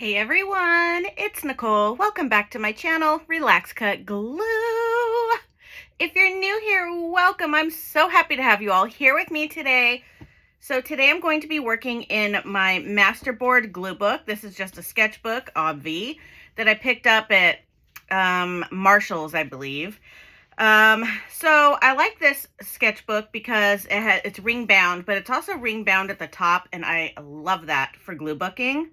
Hey everyone, it's Nicole. Welcome back to my channel, Relax.Cut.Glue. If you're new here, welcome. I'm so happy to have you all here with me today. So today I'm going to be working in my Masterboard glue book. This is just a sketchbook, obvi, that I picked up at Marshall's, I believe. So I like this sketchbook because it's ring bound, but it's also ring bound at the top, and I love that for glue booking.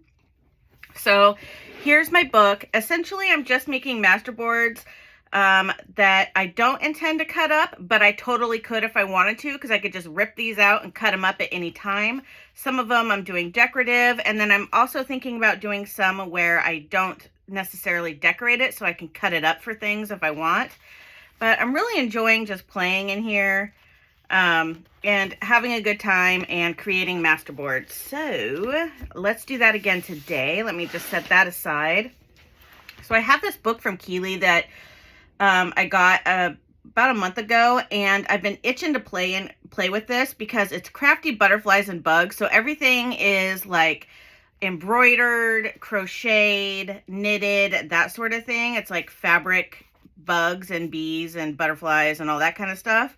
So here's my book. Essentially, I'm just making masterboards that I don't intend to cut up, but I totally could if I wanted to, because I could just rip these out and cut them up at any time. Some of them I'm doing decorative, and then I'm also thinking about doing some where I don't necessarily decorate it, so I can cut it up for things if I want. But I'm really enjoying just playing in here and having a good time and creating masterboards. So let's do that again today. Let me just set that aside. So I have this book from Keeley that I got about a month ago, and I've been itching to play with this because it's crafty butterflies and bugs. So everything is like embroidered, crocheted, knitted, that sort of thing. It's like fabric bugs and bees and butterflies and all that kind of stuff.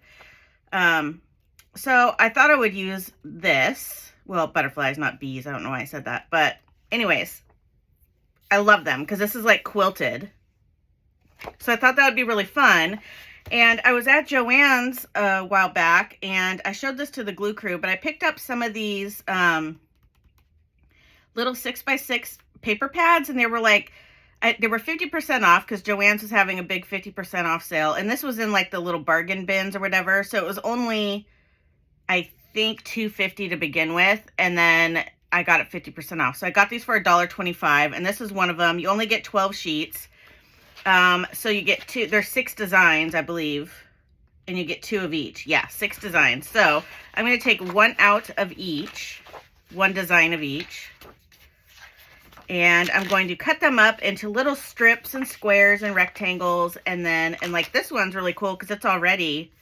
So I thought I would use this. Well, butterflies, not bees. I don't know why I said that. But anyways, I love them because this is like quilted. So I thought that would be really fun. And I was at Joann's a while back, and I showed this to the glue crew, but I picked up some of these little 6x6 paper pads, and they were like, they were 50% off because Joann's was having a big 50% off sale. And this was in like the little bargain bins or whatever. So it was only, I think, $2.50 to begin with. And then I got it 50% off. So I got these for $1.25. And this is one of them. You only get 12 sheets. So you get two, there's 6 designs, I believe. And you get 2 of each. Yeah, 6 designs. So I'm going to take one out of each. One design of each. And I'm going to cut them up into little strips and squares and rectangles. And then, and like this one's really cool because it's already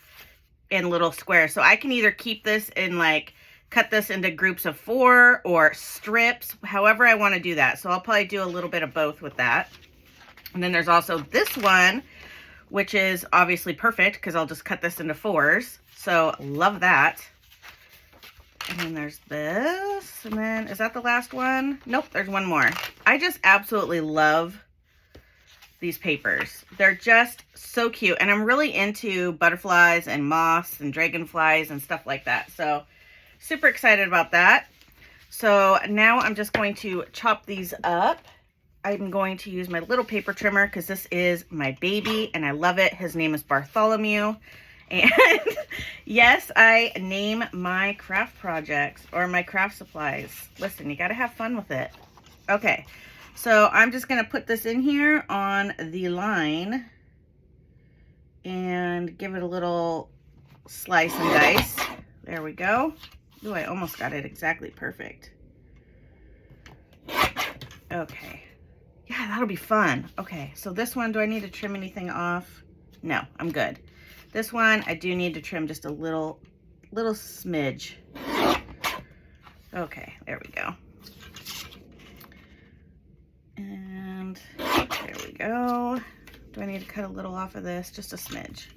in little squares. So I can either keep this in like, cut this into groups of 4 or strips, however I want to do that. So I'll probably do a little bit of both with that. And then there's also this one, which is obviously perfect because I'll just cut this into 4s. So love that. And then there's this, and then, is that the last one? Nope, there's one more. I just absolutely love these papers. They're just so cute, and I'm really into butterflies and moths and dragonflies and stuff like that. So, super excited about that. So, now I'm just going to chop these up. I'm going to use my little paper trimmer because this is my baby, and I love it. His name is Bartholomew. And yes, I name my craft projects or my craft supplies. Listen, you got to have fun with it. Okay, so I'm just going to put this in here on the line and give it a little slice and dice. There we go. Ooh, I almost got it exactly perfect. Okay. Yeah, that'll be fun. Okay, so this one, do I need to trim anything off? No, I'm good. This one, I do need to trim just a little smidge. Okay, there we go. And there we go. Do I need to cut a little off of this? Just a smidge.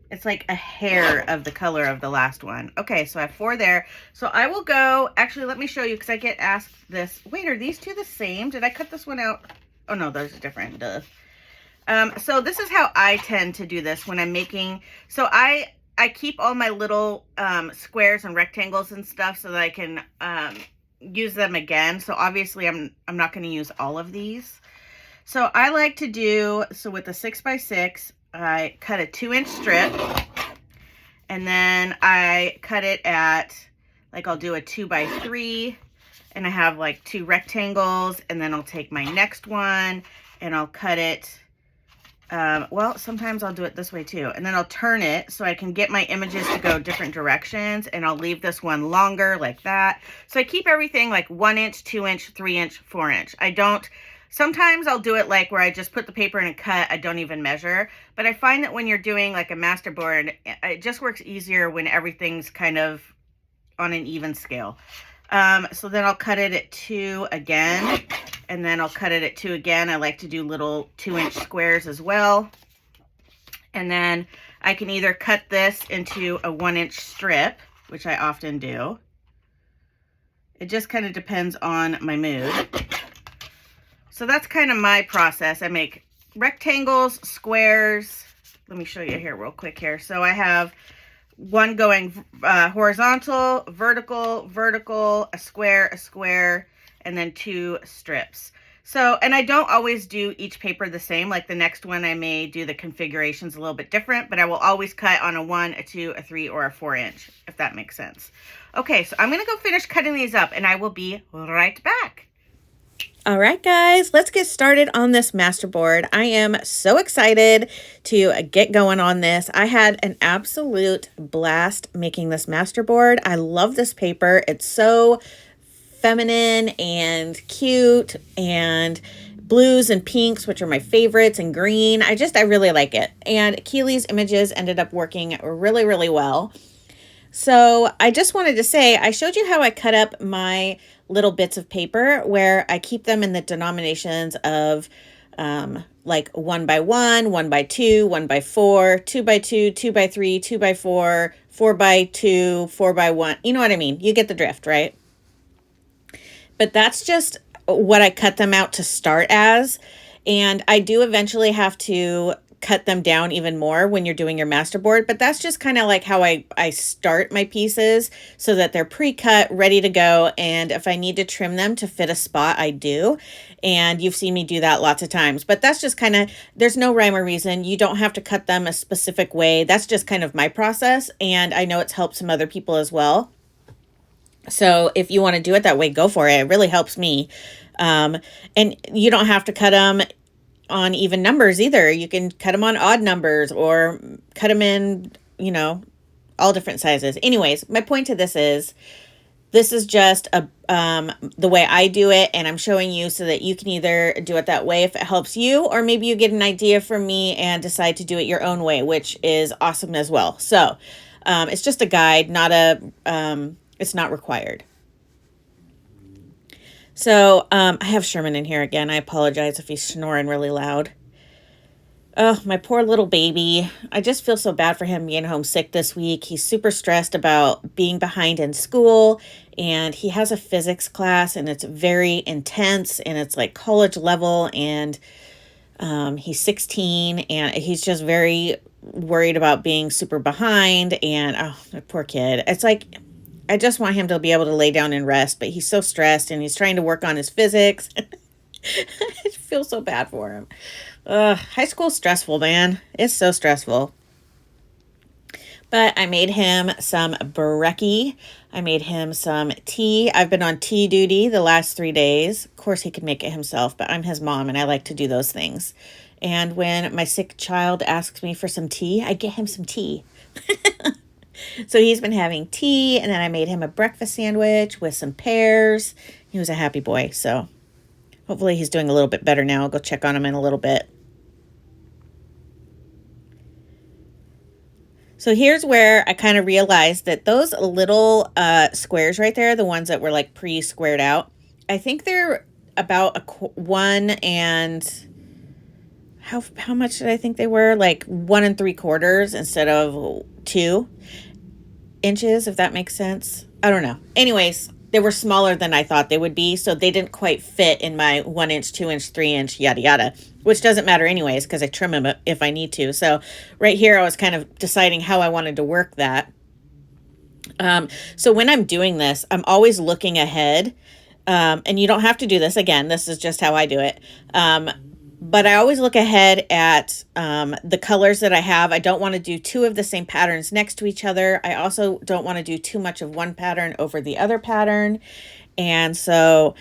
It's like a hair of the color of the last one. Okay, so I have 4 there. So I will go, actually, let me show you because I get asked this. Wait, are these 2 the same? Did I cut this one out? Oh no, those are different, duh. So this is how I tend to do this when I'm making, so I keep all my little squares and rectangles and stuff so that I can use them again. So obviously I'm not going to use all of these. So I like to do, so with the 6x6, I cut a 2-inch strip, and then I cut it at, like, I'll do a 2x3, and I have like 2 rectangles, and then I'll take my next one and I'll cut it. Well, sometimes I'll do it this way too. And then I'll turn it so I can get my images to go different directions. And I'll leave this one longer like that. So I keep everything like 1-inch, 2-inch, 3-inch, 4-inch. I don't, sometimes I'll do it like where I just put the paper in and cut. I don't even measure. But I find that when you're doing like a masterboard, it just works easier when everything's kind of on an even scale. So then I'll cut it at 2 again. and then I'll cut it at 2 again. I like to do little 2-inch squares as well. And then I can either cut this into a 1-inch strip, which I often do. It just kind of depends on my mood. So that's kind of my process. I make rectangles, squares. Let me show you here real quick here. So I have one going horizontal, vertical, vertical, a square, and then 2 strips. So, and I don't always do each paper the same. Like the next one I may do the configurations a little bit different, but I will always cut on a 1, a 2, a 3, or a 4-inch, if that makes sense. Okay, so I'm gonna go finish cutting these up and I will be right back. All right, guys, let's get started on this masterboard. I am so excited to get going on this. I had an absolute blast making this masterboard. I love this paper. It's so feminine and cute, and blues and pinks, which are my favorites, and green. I really like it. And Keely's images ended up working really, really well. So I just wanted to say, I showed you how I cut up my little bits of paper where I keep them in the denominations of like 1 by 1, 1 by 2, 1 by 4, 2 by 2, 2 by 3, 2 by 4, 4 by 2, 4 by 1. You know what I mean? You get the drift, right? But that's just what I cut them out to start as. And I do eventually have to cut them down even more when you're doing your masterboard. But that's just kind of like how I start my pieces so that they're pre-cut, ready to go. And if I need to trim them to fit a spot, I do. And you've seen me do that lots of times. But that's just kind of, there's no rhyme or reason. You don't have to cut them a specific way. That's just kind of my process. And I know it's helped some other people as well. So if you want to do it that way, go for it. It really helps me. And you don't have to cut them on even numbers either. You can cut them on odd numbers or cut them in, you know, all different sizes. Anyways, my point to this is just the way I do it, and I'm showing you so that you can either do it that way if it helps you, or maybe you get an idea from me and decide to do it your own way, which is awesome as well. So it's just a guide, not it's not required. So I have Sherman in here again. I apologize if he's snoring really loud. Oh, my poor little baby. I just feel so bad for him being homesick this week. He's super stressed about being behind in school, and he has a physics class, and it's very intense, and it's like college level, and he's 16, and he's just very worried about being super behind, and oh, my poor kid. It's like, I just want him to be able to lay down and rest, but he's so stressed and he's trying to work on his physics. I feel so bad for him. High school's stressful, man. It's so stressful. But I made him some brekkie. I made him some tea. I've been on tea duty the last 3 days. Of course, he could make it himself, but I'm his mom and I like to do those things. And when my sick child asks me for some tea, I get him some tea. So he's been having tea, and then I made him a breakfast sandwich with some pears. He was a happy boy, so hopefully he's doing a little bit better now. I'll go check on him in a little bit. So here's where I kind of realized that those little squares right there, the ones that were like pre-squared out, I think they're about 1 and... How much did I think they were? Like 1 3/4 instead of 2 inches, if that makes sense. I don't know. Anyways, they were smaller than I thought they would be, so they didn't quite fit in my 1-inch, 2-inch, 3-inch, yada yada, which doesn't matter anyways because I trim them if I need to. So right here, I was kind of deciding how I wanted to work that. So when I'm doing this, I'm always looking ahead, and you don't have to do this. Again, this is just how I do it. But I always look ahead at the colors that I have. I don't want to do 2 of the same patterns next to each other. I also don't want to do too much of one pattern over the other pattern. And so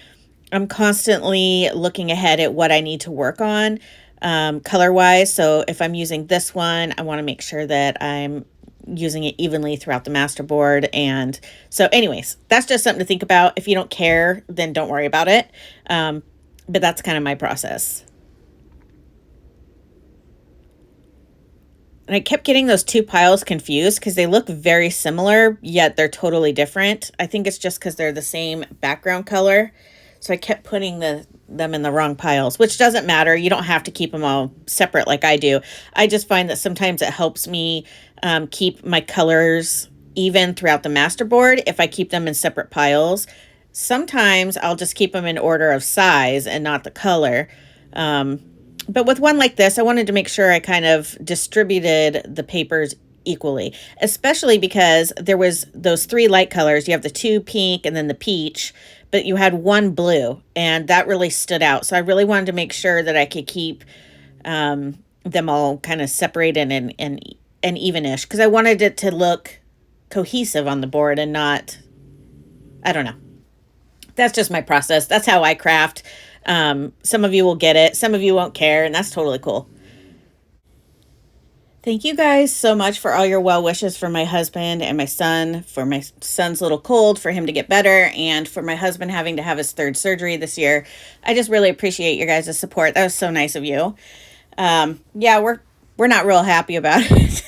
I'm constantly looking ahead at what I need to work on color-wise. So if I'm using this one, I want to make sure that I'm using it evenly throughout the masterboard. And so anyways, that's just something to think about. If you don't care, then don't worry about it. But that's kind of my process. And I kept getting those 2 piles confused because they look very similar, yet they're totally different. I think it's just because they're the same background color. So I kept putting them in the wrong piles, which doesn't matter. You don't have to keep them all separate like I do. I just find that sometimes it helps me keep my colors even throughout the masterboard if I keep them in separate piles. Sometimes I'll just keep them in order of size and not the color. But with one like this, I wanted to make sure I kind of distributed the papers equally, especially because there was those 3 light colors. You have the 2 pink and then the peach, but you had 1 blue, and that really stood out. So I really wanted to make sure that I could keep them all kind of separated and evenish, because I wanted it to look cohesive on the board and not, I don't know. That's just my process. That's how I craft. Some of you will get it. Some of you won't care, and that's totally cool. Thank you guys so much for all your well wishes for my husband and my son, for my son's little cold, for him to get better, and for my husband having to have his 3rd surgery this year. I just really appreciate your guys' support. That was so nice of you. Yeah, we're not real happy about it.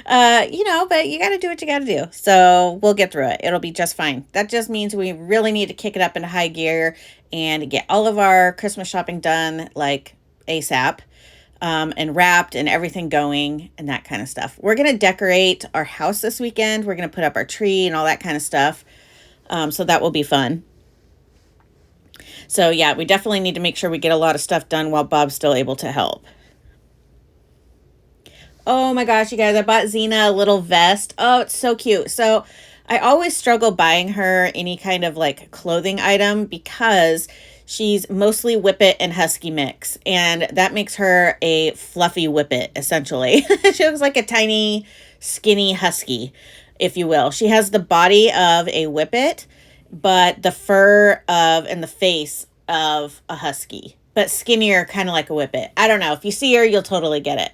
But you got to do what you got to do. So we'll get through it. It'll be just fine. That just means we really need to kick it up into high gear and get all of our Christmas shopping done like ASAP, and wrapped and everything going and that kind of stuff. We're going to decorate our house this weekend. We're going to put up our tree and all that kind of stuff. So that will be fun. So yeah, we definitely need to make sure we get a lot of stuff done while Bob's still able to help. Oh my gosh, you guys, I bought Xena a little vest. Oh, it's so cute. So I always struggle buying her any kind of like clothing item because she's mostly Whippet and Husky mix. And that makes her a fluffy Whippet, essentially. She looks like a tiny, skinny Husky, if you will. She has the body of a Whippet, but the fur of and the face of a Husky, but skinnier, kind of like a Whippet. I don't know. If you see her, you'll totally get it.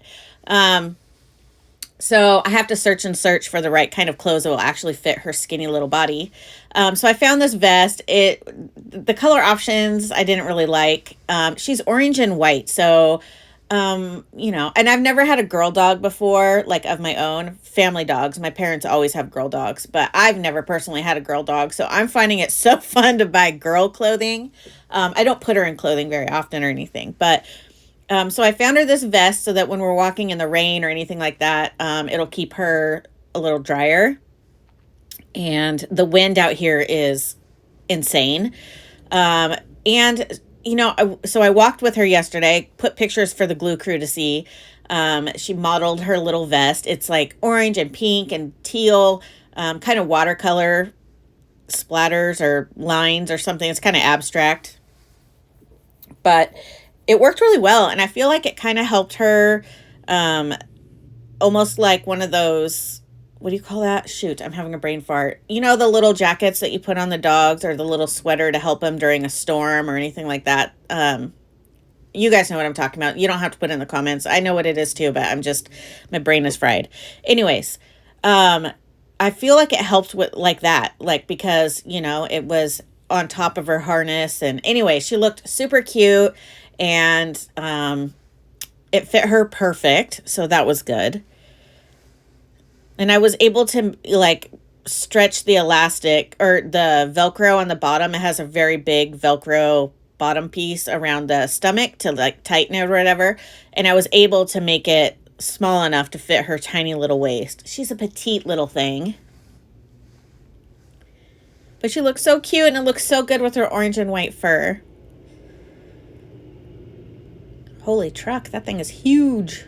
So I have to search and search for the right kind of clothes that will actually fit her skinny little body. So I found this vest. The color options I didn't really like. She's orange and white. So, and I've never had a girl dog before, like of my own. Family dogs. My parents always have girl dogs, but I've never personally had a girl dog. So I'm finding it so fun to buy girl clothing. I don't put her in clothing very often or anything, but so I found her this vest so that when we're walking in the rain or anything like that, it'll keep her a little drier. And the wind out here is insane. So I walked with her yesterday, put pictures for the glue crew to see. She modeled her little vest. It's like orange and pink and teal, kind of watercolor splatters or lines or something. It's kind of abstract. But it worked really well, and I feel like it kind of helped her, almost like one of those, what do you call that? Shoot, I'm having a brain fart. You know, the little jackets that you put on the dogs, or the little sweater to help them during a storm or anything like that. You guys know what I'm talking about. You don't have to put it in the comments. I know what it is too, but my brain is fried. Anyways, I feel like it helped with like that, like, because, it was on top of her harness. And anyway, she looked super cute. And it fit her perfect, so that was good. And I was able to like stretch the elastic or the Velcro on the bottom. It has a very big Velcro bottom piece around the stomach to like tighten it or whatever. And I was able to make it small enough to fit her tiny little waist. She's a petite little thing. But she looks so cute, and it looks so good with her orange and white fur. Holy truck, that thing is huge.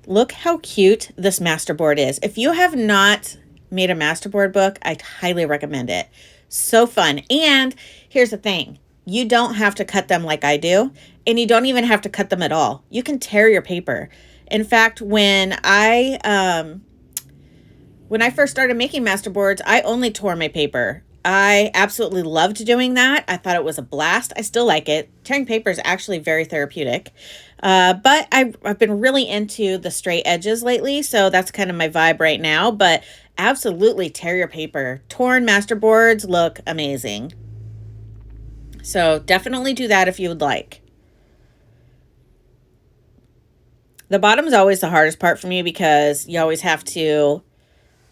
Look how cute this masterboard is. If you have not made a masterboard book, I highly recommend it. So fun. And here's the thing. You don't have to cut them like I do, and you don't even have to cut them at all. You can tear your paper. In fact, when I first started making masterboards, I only tore my paper. I absolutely loved doing that. I thought it was a blast. I still like it. Tearing paper is actually very therapeutic. But I've been really into the straight edges lately, so that's kind of my vibe right now. But absolutely tear your paper. Torn masterboards look amazing. So definitely do that if you would like. The bottom is always the hardest part for me because you always have to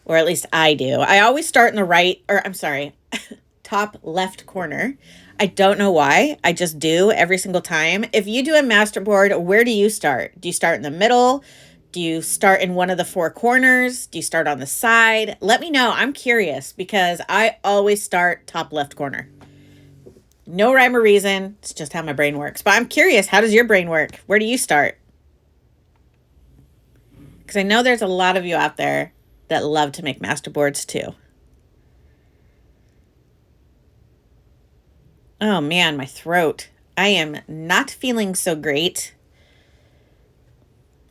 or at least I do. I always start in the right, or I'm sorry, top left corner. I don't know why. I just do every single time. If you do a masterboard, where do you start? Do you start in the middle? Do you start in one of the four corners? Do you start on the side? Let me know. I'm curious because I always start top left corner. No rhyme or reason. It's just how my brain works. But I'm curious, how does your brain work? Where do you start? Because I know there's a lot of you out there that love to make masterboards too. Oh man, my throat. I am not feeling so great.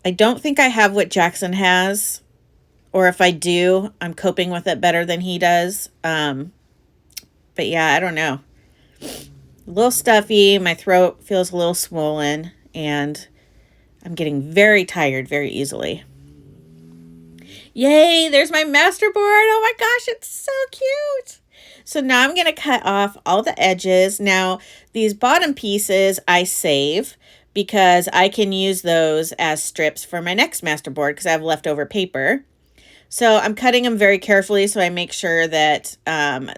I don't think I have what Jackson has, or if I do, I'm coping with it better than he does. But yeah, I don't know. A little stuffy, my throat feels a little swollen, and I'm getting very tired very easily. Yay, there's my masterboard. Oh my gosh, it's so cute. So now I'm going to cut off all the edges. Now, these bottom pieces I save because I can use those as strips for my next masterboard because I have leftover paper. So I'm cutting them very carefully so I make sure that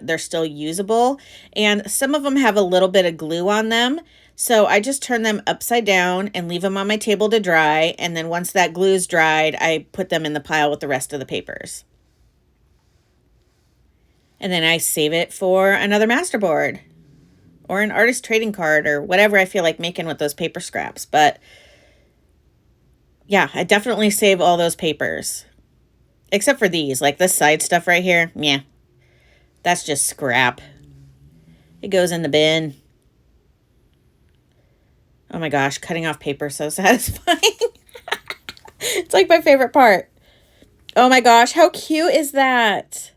they're still usable. And some of them have a little bit of glue on them. So I just turn them upside down and leave them on my table to dry. And then once that glue is dried, I put them in the pile with the rest of the papers. And then I save it for another masterboard or an artist trading card or whatever I feel like making with those paper scraps. But yeah, I definitely save all those papers. Except for these, like this side stuff right here. Yeah, that's just scrap. It goes in the bin. Oh my gosh, cutting off paper is so satisfying. It's like my favorite part. Oh my gosh, how cute is that?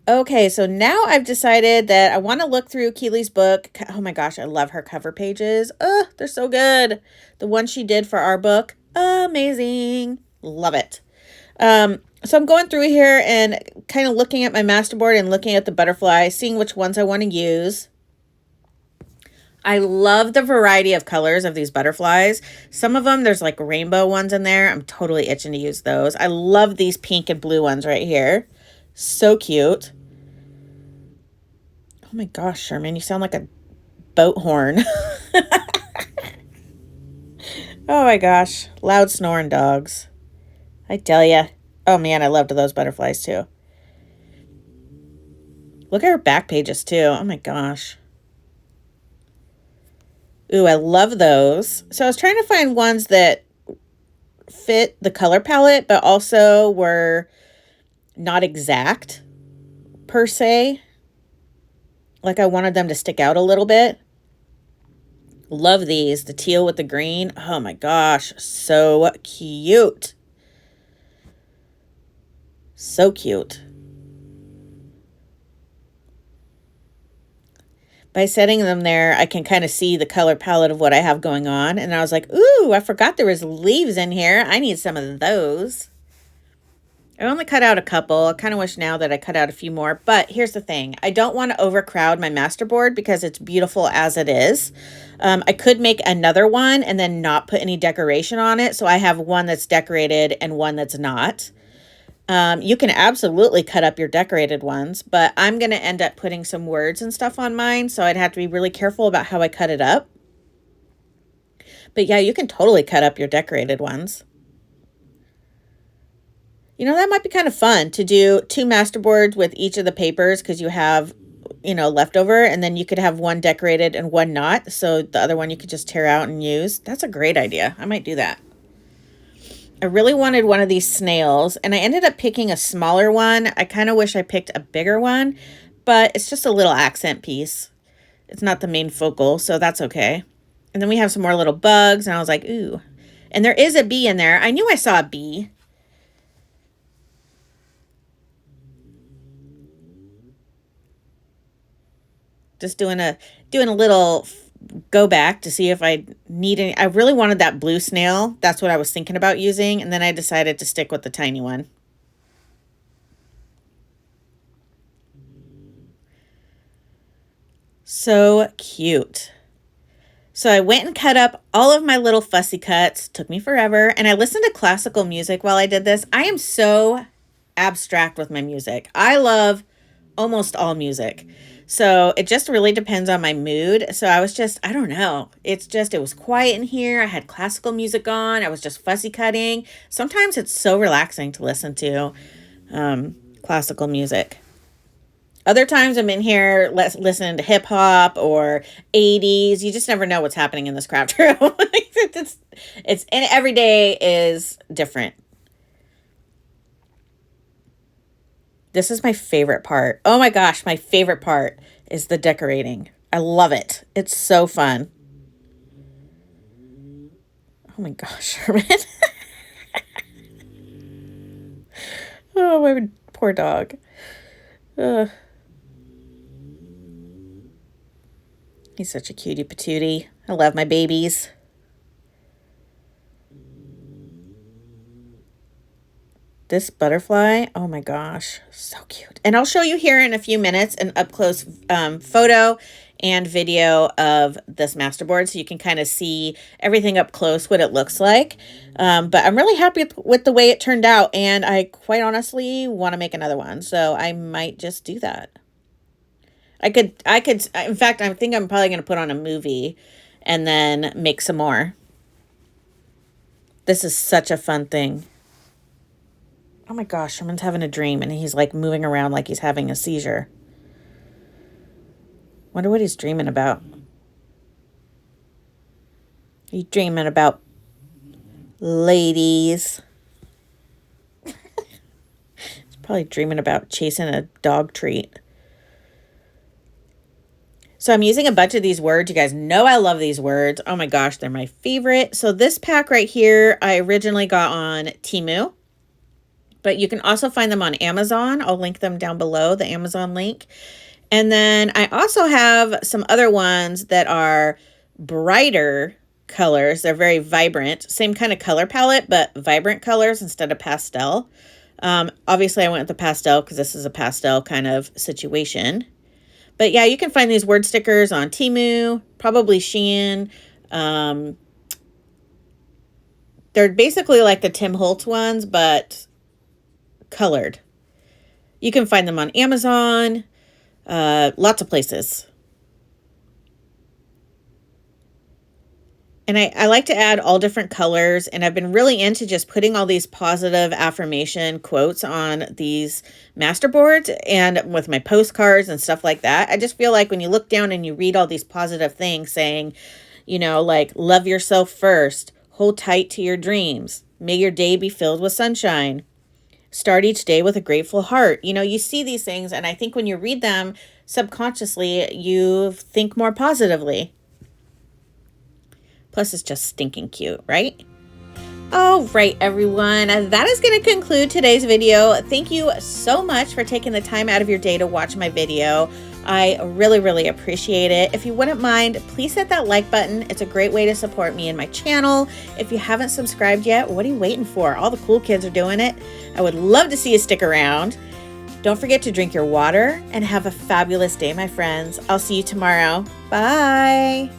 Okay, so now I've decided that I want to look through Keely's book. Oh my gosh, I love her cover pages. Oh, they're so good. The one she did for our book, amazing. Love it. So I'm going through here and kind of looking at my masterboard and looking at the butterfly, seeing which ones I want to use. I love the variety of colors of these butterflies. Some of them, there's like rainbow ones in there. I'm totally itching to use those. I love these pink and blue ones right here. So cute. Oh my gosh, Sherman, you sound like a boat horn. Oh my gosh, loud snoring dogs. I tell ya. Oh man, I loved those butterflies too. Look at her back pages too. Oh my gosh. Ooh, I love those. So I was trying to find ones that fit the color palette, but also were not exact per se. Like I wanted them to stick out a little bit. Love these, the teal with the green. Oh my gosh, so cute. So cute. By setting them there, I can kind of see the color palette of what I have going on. And I was like, ooh, I forgot there was leaves in here. I need some of those. I only cut out a couple. I kind of wish now that I cut out a few more. But here's the thing. I don't want to overcrowd my masterboard because it's beautiful as it is. I could make another one and then not put any decoration on it. So I have one that's decorated and one that's not. You can absolutely cut up your decorated ones, but I'm going to end up putting some words and stuff on mine, so I'd have to be really careful about how I cut it up. But yeah, you can totally cut up your decorated ones. You know, that might be kind of fun to do 2 masterboards with each of the papers because you have, you know, leftover, and then you could have one decorated and one not, so the other one you could just tear out and use. That's a great idea. I might do that. I really wanted one of these snails, and I ended up picking a smaller one. I kind of wish I picked a bigger one, but it's just a little accent piece. It's not the main focal, so that's okay. And then we have some more little bugs, and I was like, ooh. And there is a bee in there. I knew I saw a bee. Just doing a little go back to see if I need any. I really wanted that blue snail. That's what I was thinking about using. And then I decided to stick with the tiny one. So cute. So I went and cut up all of my little fussy cuts. Took me forever. And I listened to classical music while I did this. I am so abstract with my music. I love almost all music. So it just really depends on my mood. So I was just, I don't know. It was quiet in here. I had classical music on. I was just fussy cutting. Sometimes it's so relaxing to listen to classical music. Other times I'm in here listening to hip hop or 80s. You just never know what's happening in this craft room. And every day is different. This is my favorite part. Oh my gosh, my favorite part is the decorating. I love it. It's so fun. Oh my gosh, Sherman. Oh, my poor dog. He's such a cutie patootie. I love my babies. This butterfly, oh my gosh, so cute. And I'll show you here in a few minutes an up-close photo and video of this masterboard so you can kind of see everything up close, what it looks like. But I'm really happy with the way it turned out, and I quite honestly want to make another one, so I might just do that. I could, in fact, I think I'm probably going to put on a movie and then make some more. This is such a fun thing. Oh my gosh, Sherman's having a dream and he's like moving around like he's having a seizure. Wonder what he's dreaming about. He's dreaming about ladies. He's probably dreaming about chasing a dog treat. So I'm using a bunch of these words. You guys know I love these words. Oh my gosh, they're my favorite. So this pack right here, I originally got on Temu. But you can also find them on Amazon. I'll link them down below, the Amazon link. And then I also have some other ones that are brighter colors. They're very vibrant. Same kind of color palette, but vibrant colors instead of pastel. Obviously, I went with the pastel because this is a pastel kind of situation. But yeah, you can find these word stickers on Temu, probably Shein. They're basically like the Tim Holtz ones, but colored. You can find them on Amazon, lots of places. And I like to add all different colors, and I've been really into just putting all these positive affirmation quotes on these masterboards and with my postcards and stuff like that. I just feel like when you look down and you read all these positive things saying, you know, like love yourself first, hold tight to your dreams, may your day be filled with sunshine, start each day with a grateful heart. You know, you see these things, and I think when you read them subconsciously, you think more positively. Plus, it's just stinking cute, right? All right, everyone. That is going to conclude today's video. Thank you so much for taking the time out of your day to watch my video. I really, really appreciate it. If you wouldn't mind, please hit that like button. It's a great way to support me and my channel. If you haven't subscribed yet, what are you waiting for? All the cool kids are doing it. I would love to see you stick around. Don't forget to drink your water and have a fabulous day, my friends. I'll see you tomorrow. Bye.